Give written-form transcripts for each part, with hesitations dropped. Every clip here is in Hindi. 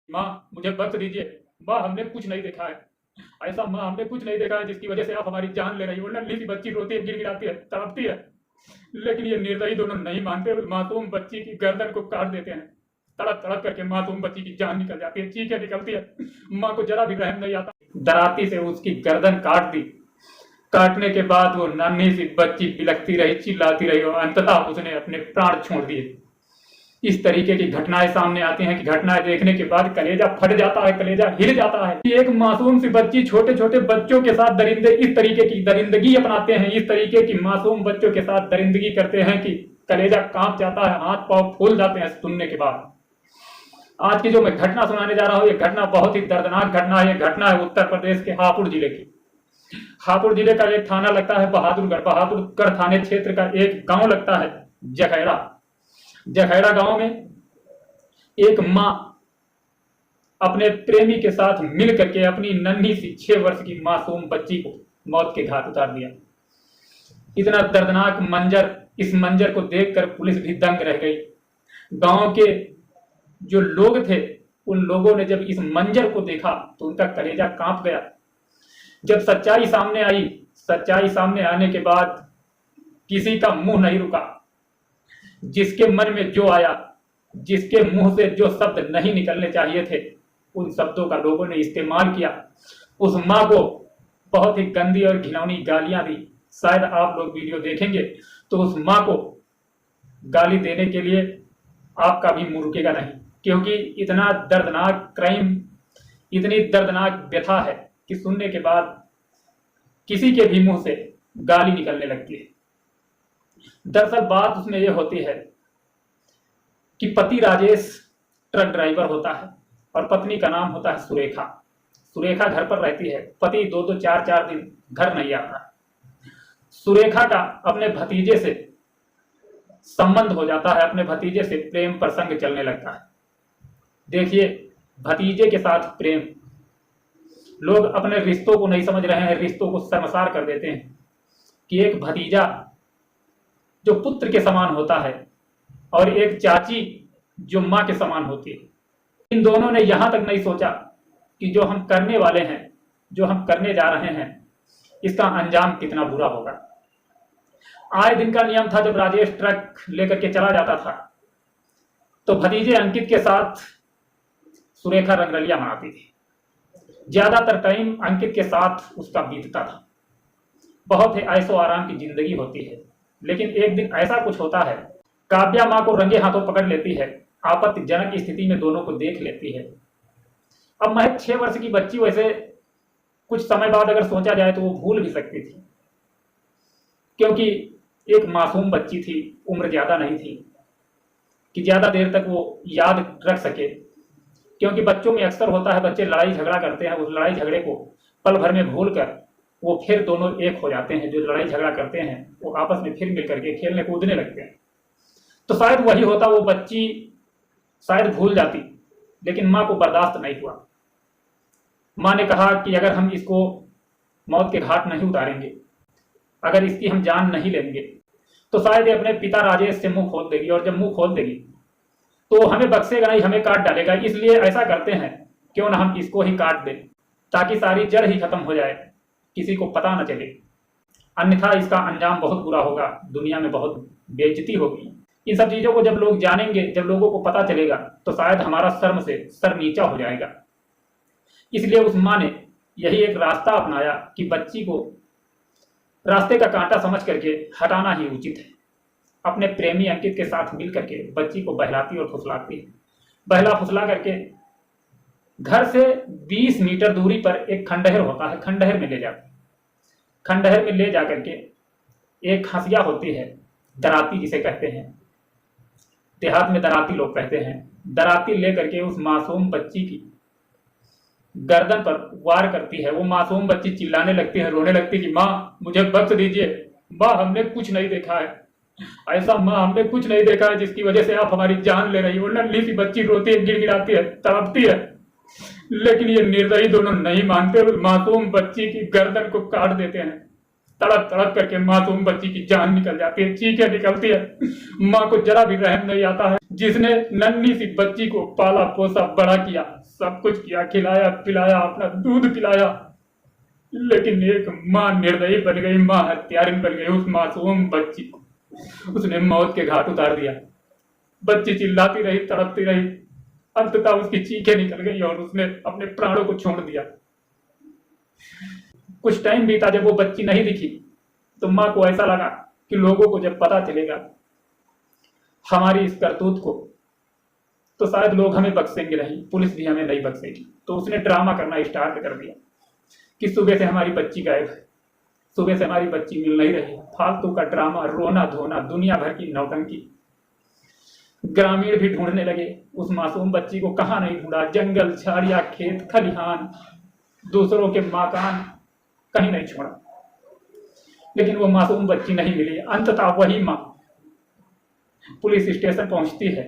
माँ मुझे बख्श दीजिए। माँ हमने कुछ नहीं देखा है, ऐसा माँ हमने कुछ नहीं देखा है जिसकी वजह से आप हमारी जान ले रही हो। नन्ही सी बच्ची रोती है, गिड़गिड़ाती है, तड़पती है, लेकिन ये निर्दयी दोनों नहीं मानते। उस मासूम बच्ची की गर्दन को काट देते हैं। तड़प तड़प करके मासूम बच्ची की जान निकल जाती है, चीखें निकलती है, माँ को जरा भी रहम नहीं आता। दराती से उसकी गर्दन काट दी। काटने के बाद वो नन्ही सी बच्ची बिलखती रही, चिल्लाती रही और अंततः उसने अपने प्राण छोड़ दिए। इस तरीके की घटनाएं सामने आती हैं कि घटनाएं देखने के बाद कलेजा फट जाता है, कलेजा हिल जाता है। एक मासूम सी बच्ची छोटे छोटे बच्चों के साथ दरिंदे इस तरीके की दरिंदगी अपनाते हैं, इस तरीके की मासूम बच्चों के साथ दरिंदगी करते हैं कि कलेजा कांप जाता है, हाथ पांव फूल जाते हैं सुनने के बाद। आज की जो मैं घटना सुनाने जा रहा हूँ, ये घटना बहुत ही दर्दनाक घटना है। ये घटना है उत्तर प्रदेश के हापुड़ जिले की। हापुड़ जिले का एक थाना लगता है बहादुरगढ़। बहादुरगढ़ थाने क्षेत्र का एक गांव लगता है जखैड़ा। जखैड़ा गांव में एक मां अपने प्रेमी के साथ मिल करके अपनी नन्ही सी 6 वर्ष की मासूम बच्ची को मौत के घाट उतार दिया। इतना दर्दनाक मंजर, इस मंजर को देखकर पुलिस भी दंग रह गई। गांव के जो लोग थे, उन लोगों ने जब इस मंजर को देखा तो उनका कलेजा कांप गया। जब सच्चाई सामने आई, सच्चाई सामने आने के बाद किसी का मुंह नहीं रुका। जिसके मन में जो आया, जिसके मुंह से जो शब्द नहीं निकलने चाहिए थे, उन शब्दों का लोगों ने इस्तेमाल किया। उस मां को बहुत ही गंदी और घिनौनी गालियां दी। शायद आप लोग वीडियो देखेंगे तो उस मां को गाली देने के लिए आपका भी मुंह रुकेगा नहीं, क्योंकि इतना दर्दनाक क्राइम, इतनी दर्दनाक व्यथा है कि सुनने के बाद किसी के भी मुंह से गाली निकलने लगती है। दरअसल बात उसमें यह होती है कि पति राजेश ट्रक ड्राइवर होता है और पत्नी का नाम होता है सुरेखा। सुरेखा घर पर रहती है। पति 2-2, 4-4 दिन घर नहीं आता। सुरेखा का अपने भतीजे से संबंध हो जाता है, अपने भतीजे से प्रेम प्रसंग चलने लगता है। देखिए, भतीजे के साथ प्रेम, लोग अपने रिश्तों को नहीं समझ रहे हैं, रिश्तों को शर्मसार कर देते हैं कि एक भतीजा जो पुत्र के समान होता है और एक चाची जो मां के समान होती है। इन दोनों ने यहां तक नहीं सोचा कि जो हम करने वाले हैं, जो हम करने जा रहे हैं, इसका अंजाम कितना बुरा होगा। आए दिन का नियम था, जब राजेश ट्रक लेकर के चला जाता था तो भतीजे अंकित के साथ सुरेखा रंगरलिया मनाती थी। ज्यादातर टाइम अंकित के साथ उसका बीतता था। बहुत ही ऐशो आराम की जिंदगी होती है। लेकिन एक दिन ऐसा कुछ होता है, काव्या मां को रंगे हाथों पकड़ लेती है। आपत्तिजनक स्थिति में दोनों को देख लेती है। अब महज 6 वर्ष की बच्ची, वैसे कुछ समय बाद अगर सोचा जाए तो वो भूल भी सकती थी, क्योंकि एक मासूम बच्ची थी, उम्र ज्यादा नहीं थी कि ज्यादा देर तक वो याद रख सके। क्योंकि बच्चों में अक्सर होता है, बच्चे लड़ाई झगड़ा करते हैं, उस लड़ाई झगड़े को पल भर में भूल कर वो फिर दोनों एक हो जाते हैं। जो लड़ाई झगड़ा करते हैं वो आपस में फिर मिल करके खेलने कूदने लगते हैं। तो शायद वही होता, वो बच्ची शायद भूल जाती, लेकिन मां को बर्दाश्त नहीं हुआ। मां ने कहा कि अगर हम इसको मौत के घाट नहीं उतारेंगे, अगर इसकी हम जान नहीं लेंगे, तो शायद ये अपने पिता राजेश से मुंह खोल देगी, और जब मुंह खोल देगी तो हमें बख्शेगा नहीं, हमें काट डालेगा। इसलिए ऐसा करते हैं, क्यों ना हम इसको ही काट दें, ताकि सारी जड़ ही खत्म हो जाए, किसी को पता न चले। अन्यथा इसका अंजाम बहुत बुरा होगा, दुनिया में बहुत बेइज्जती होगी। इन सब चीजों को जब लोग जानेंगे, जब लोगों को पता चलेगा, तो शायद हमारा शर्म से सर नीचा हो जाएगा। इसलिए उस मां ने यही एक रास्ता अपनाया कि बच्ची को रास्ते का कांटा समझ करके हटाना ही उचित है। अपने प्रेमी अंकित के साथ मिल करके बच्ची को बहलाती और फुसलाती है। बहला फुसला करके घर से 20 मीटर दूरी पर एक खंडहर होता है, खंडहर में ले जाती। खंडहर में ले जाकर के एक हंसिया होती है, दराती जिसे कहते हैं, देहात में दराती लोग कहते हैं। दराती ले करके उस मासूम बच्ची की गर्दन पर वार करती है। वो मासूम बच्ची चिल्लाने लगती है, रोने लगती है कि माँ मुझे बख्श दीजिए, माँ हमने कुछ नहीं देखा है, ऐसा माँ हमने कुछ नहीं देखा है जिसकी वजह से आप हमारी जान ले रही हो। नन्ही सी बच्ची रोती है, गिड़गिड़ाती है, तड़पती है, लेकिन ये निर्दयी दोनों नहीं मानते। उस मासूम बच्ची की गर्दन को काट देते हैं। तड़प तड़प करके मासूम बच्ची की जान निकल जाती है, चीखें निकलती है। माँ को जरा भी रहम नहीं आता है, जिसने नन्ही सी बच्ची को पाला पोसा बड़ा किया, सब कुछ किया, खिलाया पिलाया, अपना दूध पिलाया, लेकिन एक माँ निर्दयी बन गई, माँ हत्यारिन बन गई। उस मासूम बच्ची को उसने मौत के घाट उतार दिया। बच्ची चिल्लाती रही, तड़पती रही, अंततः उसकी चीखें निकल गई और उसने अपने प्राणों को छोड़ दिया। कुछ टाइम बीता, जब वो बच्ची नहीं दिखी तो माँ को ऐसा लगा कि लोगों को जब पता चलेगा हमारी इस करतूत को तो शायद लोग हमें बख्शेंगे नहीं, पुलिस भी हमें नहीं बख्शेगी। तो उसने ड्रामा करना स्टार्ट कर दिया कि सुबह से हमारी बच्ची गायब है, सुबह से हमारी बच्ची मिल नहीं रही। फालतू का ड्रामा, रोना धोना, दुनिया भर की नौटंकी। ग्रामीण भी ढूंढने लगे उस मासूम बच्ची को, कहाँ नहीं ढूंढा, जंगल झाड़ियां, खेत खलिहान, दूसरों के मकान, कहीं नहीं छोड़ा, लेकिन वो मासूम बच्ची नहीं मिली। अंततः वही माँ पुलिस स्टेशन पहुंचती है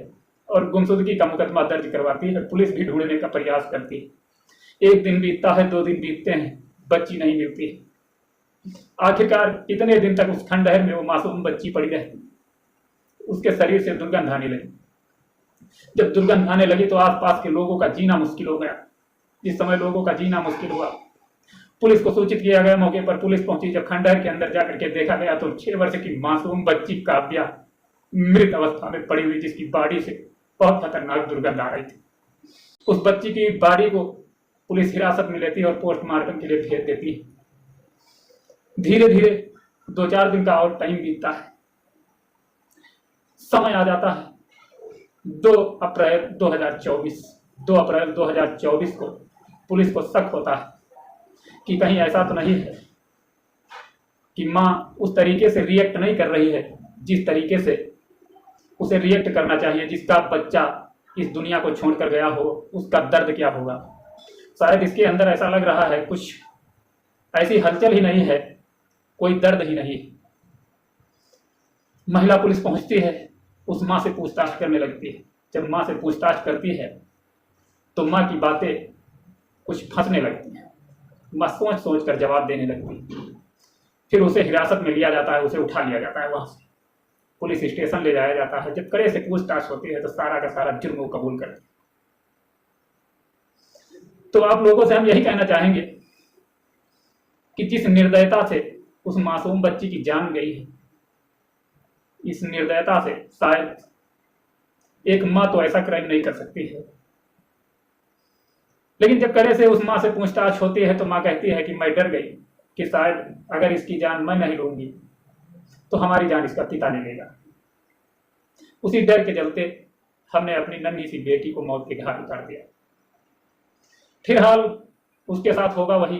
और गुमशुदगी का मुकदमा दर्ज करवाती है। पुलिस भी ढूंढने का प्रयास करती है। एक दिन बीतता है, 2 दिन बीतते हैं, बच्ची नहीं मिलती है। आखिरकार इतने दिन तक उस खंडहर में वो मासूम बच्ची पड़ी रहती। उसके शरीर से दुर्गंध आने लगी। जब दुर्गंध आने लगी तो आसपास के लोगों का जीना मुश्किल हो गया। जिस समय लोगों का जीना मुश्किल हुआ, पुलिस को सूचित किया गया। मौके पर पुलिस पहुंची। जब खंडहर के अंदर जाकर के देखा गया तो 6 वर्ष की मासूम बच्ची काव्या मृत अवस्था में पड़ी हुई, जिसकी बॉडी से बहुत खतरनाक दुर्गंध आ रही थी। उस बच्ची की बॉडी को पुलिस हिरासत में लेती है और पोस्टमार्टम के लिए भेज देती है। धीरे धीरे 2-4 दिन का और टाइम बीतता है। समय आ जाता है 2 अप्रैल 2024। 2 अप्रैल 2024 को पुलिस को शक होता है कि कहीं ऐसा तो नहीं है कि माँ उस तरीके से रिएक्ट नहीं कर रही है जिस तरीके से उसे रिएक्ट करना चाहिए। जिसका बच्चा इस दुनिया को छोड़कर गया हो, उसका दर्द क्या होगा। शायद इसके अंदर ऐसा लग रहा है कुछ ऐसी हलचल ही नहीं है, कोई दर्द ही नहीं। महिला पुलिस पहुंचती है, उस माँ से पूछताछ करने लगती है। जब माँ से पूछताछ करती है तो माँ की बातें कुछ फंसने लगती हैं। माँ सोच सोच कर जवाब देने लगती है। फिर उसे हिरासत में लिया जाता है, उसे उठा लिया जाता है, वहां से पुलिस स्टेशन ले जाया जाता है। जब कड़े से पूछताछ होती है तो सारा का सारा जुर्म वो कबूल करती है। तो आप लोगों से हम यही कहना चाहेंगे कि जिस निर्दयता से उस मासूम बच्ची की जान गई है, इस निर्दयता से शायद एक माँ तो ऐसा क्राइम नहीं कर सकती है। लेकिन जब कड़े से उस माँ से पूछताछ होती है तो माँ कहती है कि मैं डर गई कि शायद अगर इसकी जान मैं नहीं लूंगी तो हमारी जान इसका पिता ले लेगा। उसी डर के चलते हमने अपनी नन्ही सी बेटी को मौत के घाट उतार दिया। फिलहाल उसके साथ होगा वही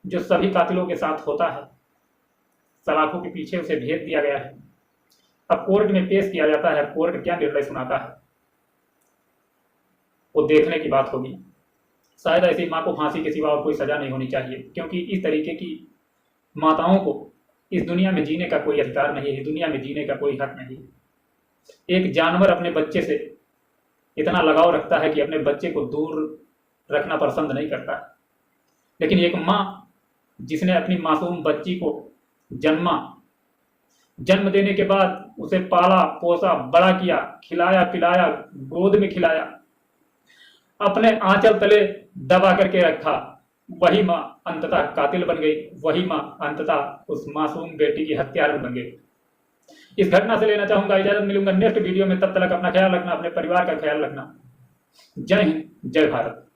जो सभी कातिलों के साथ होता है। सलाखों के पीछे उसे भेज दिया गया है। अब कोर्ट में पेश किया जाता है। कोर्ट क्या निर्णय सुनाता है वो देखने की बात होगी। शायद ऐसी माँ को फांसी के सिवा और कोई सजा नहीं होनी चाहिए, क्योंकि इस तरीके की माताओं को इस दुनिया में जीने का कोई अधिकार नहीं है, दुनिया में जीने का कोई हक नहीं है। एक जानवर अपने बच्चे से इतना लगाव रखता है कि अपने बच्चे को दूर रखना पसंद नहीं करता, लेकिन एक माँ जिसने अपनी मासूम बच्ची को जन्म देने के बाद उसे पाला पोसा बड़ा किया, खिलाया पिलाया, गोद में खिलाया, अपने आंचल तले दबा करके रखा, वही माँ अंततः कातिल बन गई। वही माँ अंततः उस मासूम बेटी की हत्यारा बन गई। इस घटना से लेना चाहूंगा इजाजत। मिलूंगा नेक्स्ट वीडियो में, तब तक अपना ख्याल रखना, अपने परिवार का ख्याल रखना। जय हिंद, जय भारत।